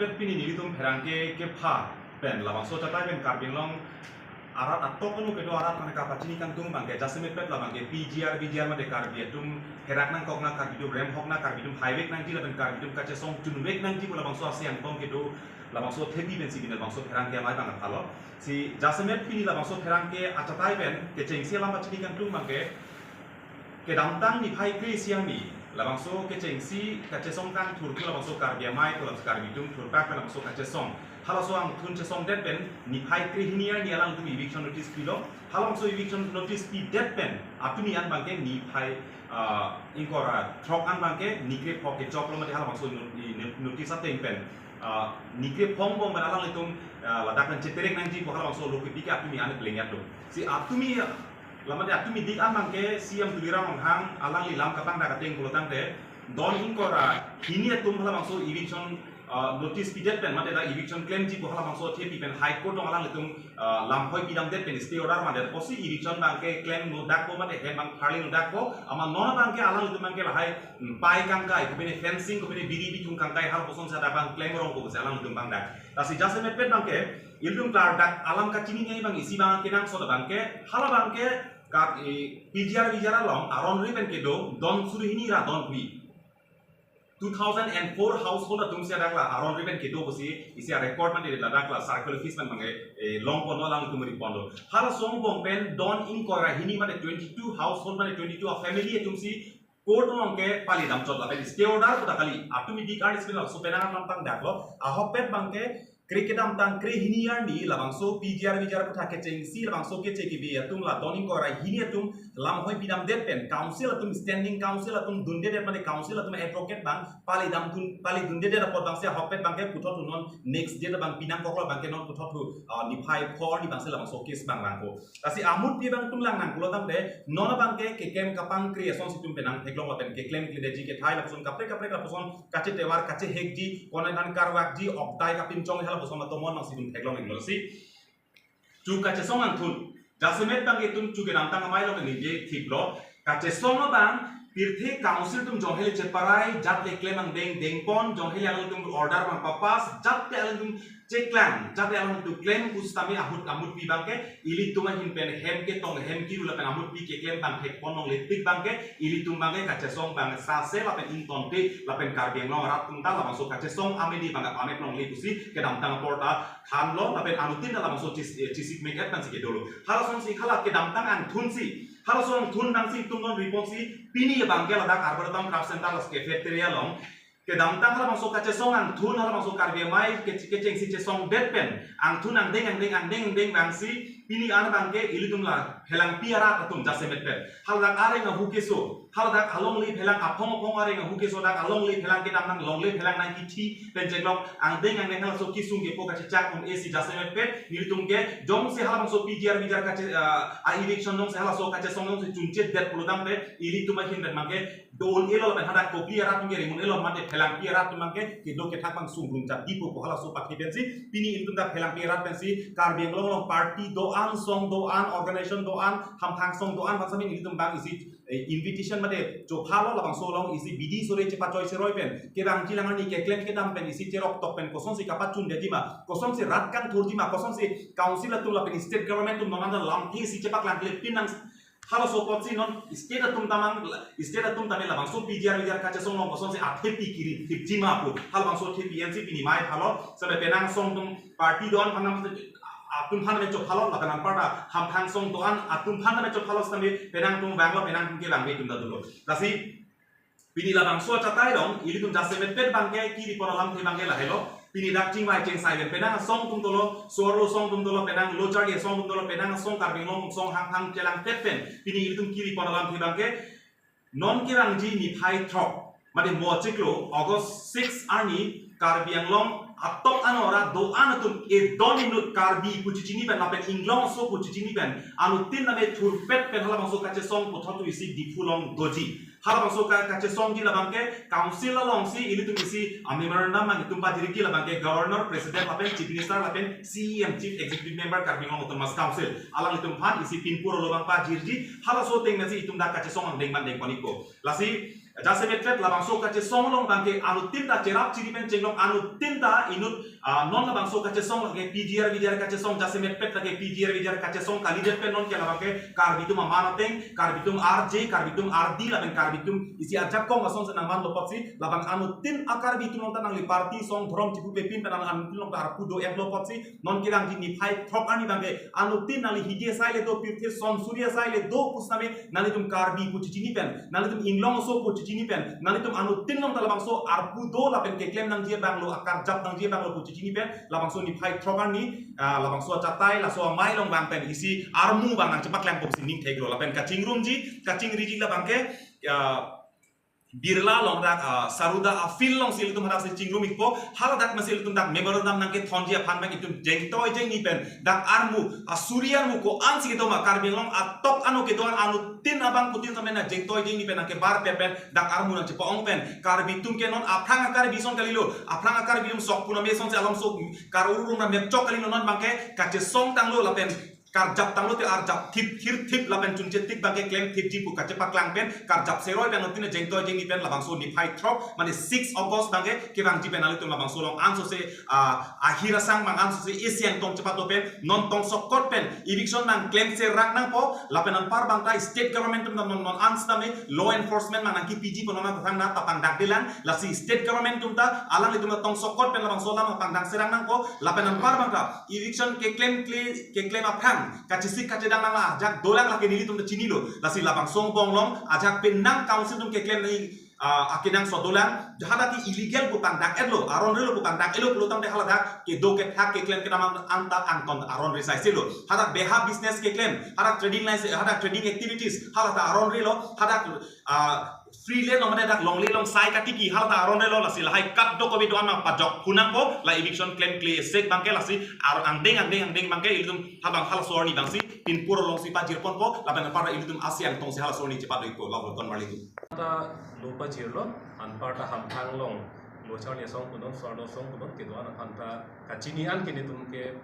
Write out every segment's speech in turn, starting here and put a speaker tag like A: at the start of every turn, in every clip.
A: pet pini ni tum herangke ke pha pen labang so tatai pen karbing long arat atok nu kedo arat mana kapacini kan tum bangke jasme pet labang ke BGR made karbi tum herak nang kok na karbi tum rem hok na karbi tum highway nang ti laben karbi tum kache song tun wek nang ti labang so asian tong kedo labang so thebi ben sigin labang so herangke mai bang phalo si jasme pini labang so herangke atatai pen ke chengse lama chini kan tum bangke ke damtang ni phai kri siang ni labang so ke chengsi kache song kan thur ku labang so karbi mai ko labang karbi tum thur pak labang so kache song halo so ang thun che song det pen ni phai kri hinia ni alang tum eviction notice pilo halo so eviction notice pi det pen apuni an bangke ni phai ingkora throk an bangke ni kre phok ke chok lo ma halo so notice ateng pen ni kre phong bom ban alang itum ladak kan cheterek nang ji ko halo so lo ke pika apuni an klengyat do si apuni lama dia tumi dik amang ke siam tulira manghang alang li lam kapang da kateng kulotang te don inkora hini tum hala mangso eviction notice pidet pen mate da eviction claim ji ko hala mangso thepi pen high court dong alang litum lam khoi pidam det pen stay order mate posi eviction bangke claim no dak ko mate hem bang phali no dak ko ama non bangke alang litum bangke lahai pai kangkai ko bene fencing ko bene biri bitung kangkai hal poson sa da bang claim rong ko alang litum bang dak tasi jase met pet bangke ilum klar dak alam kacini ngai bang isi bang kenang so da bangke hala bangke kat PGR long aron riben kedo don suru hini ra don pri 2004 household atum sia dakla aron riben kedo bosi isi record man de dakla circle fees man mangai long pono lang tumuri pondo hal song bom pen don in kora hini mane 22 household mane 22 a family atum si court nongke pali dam chot la stay order ko dakali atumi dik art spin so penang tang daklo a hopet bangke cricket am tang kre hiniar ni labangso PGR ko thake chengsi labangso ke cheki bi atum la doning ko rai hini atum lam hoi pidam det pen council atum standing council atum dunde det mane council atum advocate bang pali dunde det apot bang se hopet bang ke puthot non next day bang pinang kokla bang ke non puthot ni phai for ni bang se labangso case bang rangko tasi amut pi bang tum lang nang kulotam de non bang ke kem kapang creation situm penang theklong laten ke claim klideji ke thai lapson kapre lapson kache tewar kache hekji konan karwak ji optai kapin chong bersama temuan masih belum teklong ini sih. Juga cesongan tun, jasemet bang itu juga nantang amai lo ini je tiplo, kacesong bang pirthi council tum jonghele ceparai jat le claim ang deng pon jonghele alang tum order mang papas jat te alang tum ceklang jat te alang tum claim kustami amut pi bangke ili tum hin pen hem ke tong hem ki ula pen amut pi ke claim bang hek pon nong letik bangke ili tum bangke kacesong bang sase la pen inton te la pen karbiang long rat tum ta la masuk kacesong amedi bang amet nong le kusi ke dam tang porta han lo la pen anutin la masuk cisik megat kan sike dulu hal song si khala ke dam tang an thun si hal song thun dang si tum non report si pini bangke la dak arboretum craft center las cafeteria long ke damtang hala masuk kace song ang thun hala masuk karbe mai ke ceng si song det pen ang thun ang deng bang si pini an bangke ilitum la helang piara atum jasemet pen hal dak are nga hukeso hal dak along li helang apong are nga hukeso dak along li helang ke damnang long li helang nang ki pen jenglok ang deng hala so kisung ke po kace chak ac jasemet pen ilitum ke jong se hala masuk PGR kace a eviction dong se hala so kace song dong se chunchet det puludam pe ilitum hin dan mangke don elo pen hadak ko piara tum rimun elo mate helang piara tum mangke ke do ke thakang sung rum chat dipo ko hala so pakhi pen si pini ilitum da helang piara pen si karbiang long party do an song do an organization do an ham thang song do an basami ilitum bang isi invitation mate jo phalo labang so long isi bidi sore chepa choi se roi pen ke dang chilangan ni ke claim ke dam pen isi cherok tok pen kosong si kapat chun dejima kosong si rat kan thurjima kosong si council atum la pen state government tum nonanda lam thi si chepak lang le pinang halo so potsi non state atum tamel labang so PGR kaca song long kosong si athepi kiri tipjima pu hal bang so thepi NC pini mai halo sabe penang song tum party don panam atum phan me chok halok la kanang parta ham thang song doan atum phan me chok halok sami penang tum banglo penang tum ke bang me tum da dulo dasi pini la bang so chatai dong ili tum jasemet pet bangke ki di poralam the bangke la helo pini dak ching mai cheng sai ben penang song tum tolo soro song tum tolo penang lo chari song tum tolo penang song karbing long song hang hang chelang pet pen pini ili tum ki di poralam the bangke non ke bang ji ni phai throk made mo chiklo August 6 ani karbiang long atop anora do anatum e doninut karbi pucicini ben lapen inglong so pucicini ben anu tin name thurpet pen hala masuk kace song pothotu isi difulong doji hala masuk kace song ji labangke council long si ini tum isi memorandum mang tumpa diriki labangke governor president lapen chief minister lapen CEM chief executive member karbingong otomas council alang itum phan isi pinpuro lobang pa jirji hala so teng nasi itum da kace song ang deng man deng koniko lasi jase metret labang so kache song long bangke anu tinta cerap ciri pen cenglong anu tinta inut non labang so kache song lage PGR kache song jase metret lage PGR kache song kali det pen non ke labang ke karbitum amanateng karbitum RJ karbitum RD labang karbitum isi ajak kong asong senang man lopotsi labang anu tin akar bitum non tanang li parti song drom cipu pepin tanang anu tin long ta arpudo ek lopotsi non kirang jini phai trop ani bangke anu tin nali hige sai le do pirte son surya sai le do kusname nali tum karbi pucini pen nali tum inglong so pucini pen nali tum anu tin long talabang so arpudo lapen ke klem nang jie banglo akar jap nang jie banglo pucini pen labang so ni phai trop ani labang so catai la so mai long bang pen isi armu bang nang cepak klem pop sining tegro lapen kacing rumji kacing riji la bangke birla long dak saruda afil long sil tum hadak cingrum ikpo hala dak masil tum dak memorandum nang ke thonjia phan bang itum jeng toy jeng ni pen dak armu asurian mu ko ansi ke to ma karbing long atok anu ke to anu tin abang putin samena jeng toy jeng ni pen ke bar pen dak armu nang cepo ong pen karbitum ke non aprang akar bison kalilo aprang akar bium sok puna me song se along so karurum na me chok kalilo non bangke kache song tanglo la pen karjap tanglo te arjap tip hir tip lapen chunche tik bangke claim tip jipu kache paklang pen karjap seroi pen otine jeng toy jeng ni pen labang so ni phai trop mane 6 August bangke ke bang jipen ali tum labang so long anso se ahira sang mang anso se isian tong cepat pen non tong sokot pen eviction nang claim se rak nang po lapen an par bangta state government tum non ansta me law enforcement mang ki PG ponona thang na tapang dak dilan la si state government tum ta alang litum tong sokot pen labang so lam pang dak serang nang po lapen an par bangta eviction ke claim apang kachisik kacedang nang ajak dolang laki nili tum chini lo lasi labang song bonglong ajak penang council tum ke claim ni akinang so dolang jahada ki illegal putang dak edlo aron relo putang dak elo pulutang de halada ke do ke thak ke claim ke namang anta anton aron resai selo hada beha business ke claim hada trading line hada trading activities halata aron relo hada free le nomade dak long le long sai katiki halta aron relo lasi lahai kat do ko bido ama pajok kunang po la eviction claim sek bangke lasi aron andeng bangke ilum habang hal sorni bangsi pin puro long si pajir pon po laban para ilum asian tong si hal sorni cepat do iko lawan kon mali tu
B: ta lupa jirlo anpar ta ham thang long lo char le song kunon sorno song kunon ke do an anta kachini an ke nitum ke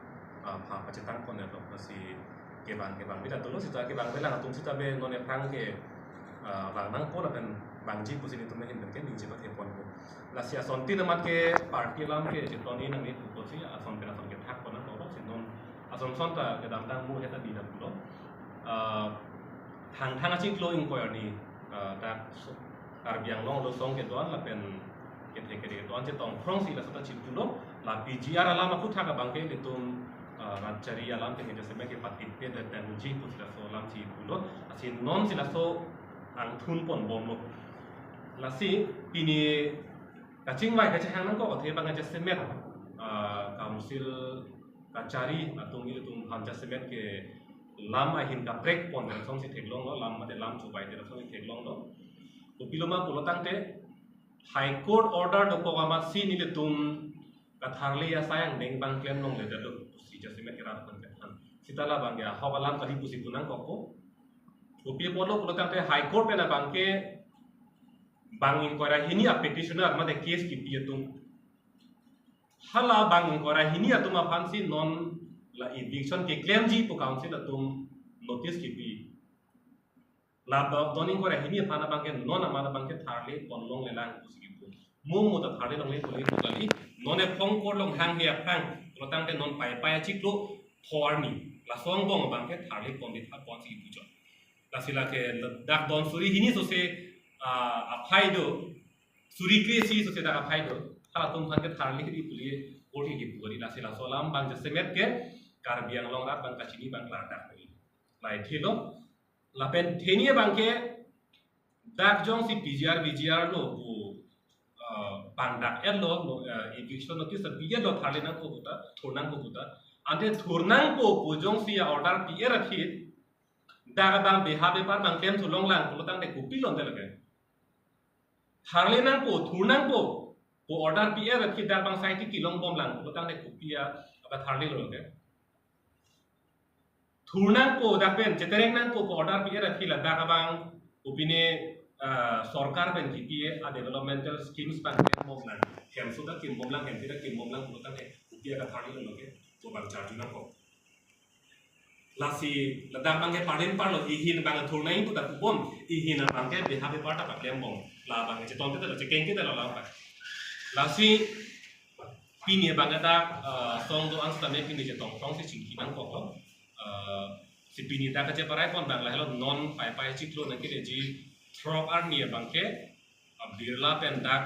B: pha pachetang kon lo lasi ke bang bida to lo sita ke bang bela tum sita be non e prang ke bang nang po laban bang ji pusin itu mungkin mungkin di jebat hepon ko la sia sonti namat ke party lam ke jitoni nang ni ko si ason pena son ke thak ko na to sin non ason son ta ke dam dang mu heta di dam lo thang aching klo inquiry ni ta karbiang long lo song ke doan la pen ke the ke doan che tong frong si la sota chip tu lo la PGR ala ma ku thak bang ke litum rajari alam ke ni se me ke patit pe da tan ji pu la so lam chi pu lo asin non si la so ang thun pon bom lo lasi pini kacing mai kacang hang nang ko the bang aja semet council kacari atung ini tung hanja semet ke lama hin ka break pon dan song si theglong lo lam mate lam chubai de song si theglong lo to piloma pulotang te high court order do ko ma si ni le tum ka tharle ya sayang deng bang claim nong le da do si ja semet kira kan kan sitala bang ya hawalam kali pusi punang ko Upi polo pulotang te high court pe na bang ke bang inquiry hini a petitioner mate case ki piatung hala bang inquiry hini atuma fancy non la eviction ke claim ji to council atum notice ki pi la don inquiry hini phana bang ke non amana bang ke tharle konlong le lang kusi ki mum mo ta tharle long le tuli tuli non e phong ko long hang he phang pulotang te non pai chiklo thorni la song bong bang ke tharle kon di tha kon si ki la sila ke dak don suri hini so se apaido suri kresi so se dak apaido hala tum han ke tharli ki puli ori ki puri la sila solam bang jesemet ke karbiang long rat bang kachini bang larda ni lai thilo la pen thenie bang ke dak jong si PGR lo bu bang dak lo eviction notice biya lo tharle na ko buta thornang ko buta ante thornang ko pojong si order PR athit daga bang behabe par bang kem thulong lang pulotang de kupi lon de lage tharle nang po thurnang po order PR athi dak bang sai ti kilong bom lang pulotang de kupi ya aba tharle lo lage thurnang po dak pen chetereng nang po order PR athi la daga bang upine sarkar ben kipi a developmental schemes bang kem bom lang kem su da kim bom lang kem ti da kim bom lang pulotang de kupi ya tharle lo lage to bang charge nang ko lasi ladang bangke parin parlo ihin bang thurnai tu tak bom ihin bangke behabe parta paklem bom la bang che tong te la che keng kita la pa la si pini bang ta song do an sta me pini che tong song si ching kinang ko ko si pini ta ka che parai pon bang la hello non pai pai chi klo na ke le ji trop army bang ke birla pen dak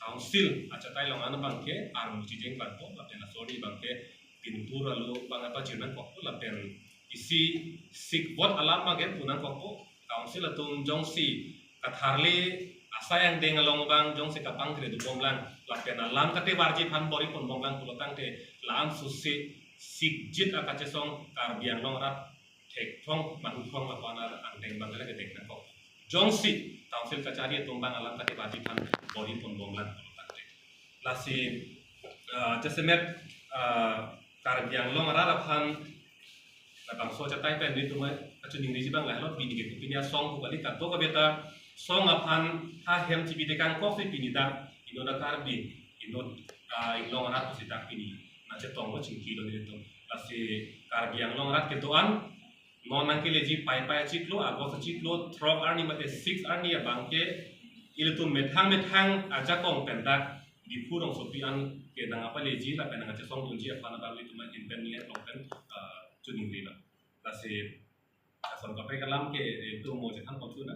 B: council acha tai long an bang ke armu chi jeng bang ko la pen sorry bang ke pintura lu bang apa jinan ko la pen isi sik bot alam ma ge punan ko council atung jong si katharle asa yang deng along bang jong si kapang kre du bomlang la pen alam kate warji phan bori pon bomlang pulotang te lam susi sik jit akache song kar biang long rat thek thong man thong ma pana ang deng bang le deng na ko jong si council kachari tumbang alam kate warji phan bori pon bomlang pulotang te la si jasemet kar biang long rat phan la bang so cha tai pen ni tu mai achu ning ri bang la lo pini ke pinya song ku kali ka to ka beta song apan ha hem ti bi de kan ko fi pini da ino da kar bi ino long rat si tak pini na che tong ko ching ki lo ni to la si kar biang long rat ke to an non nang ke leji pai pai chiklo agos chiklo trop arni mate 6 arni ya bang ke ile tu methang aja kong pen da di purong so pi an ke nang apa leji la pen nang che song dun ji apa na ba li tu mai in pen ni long pen chuning ri la si asal kapai kalam ke itu mau jangan kau tu na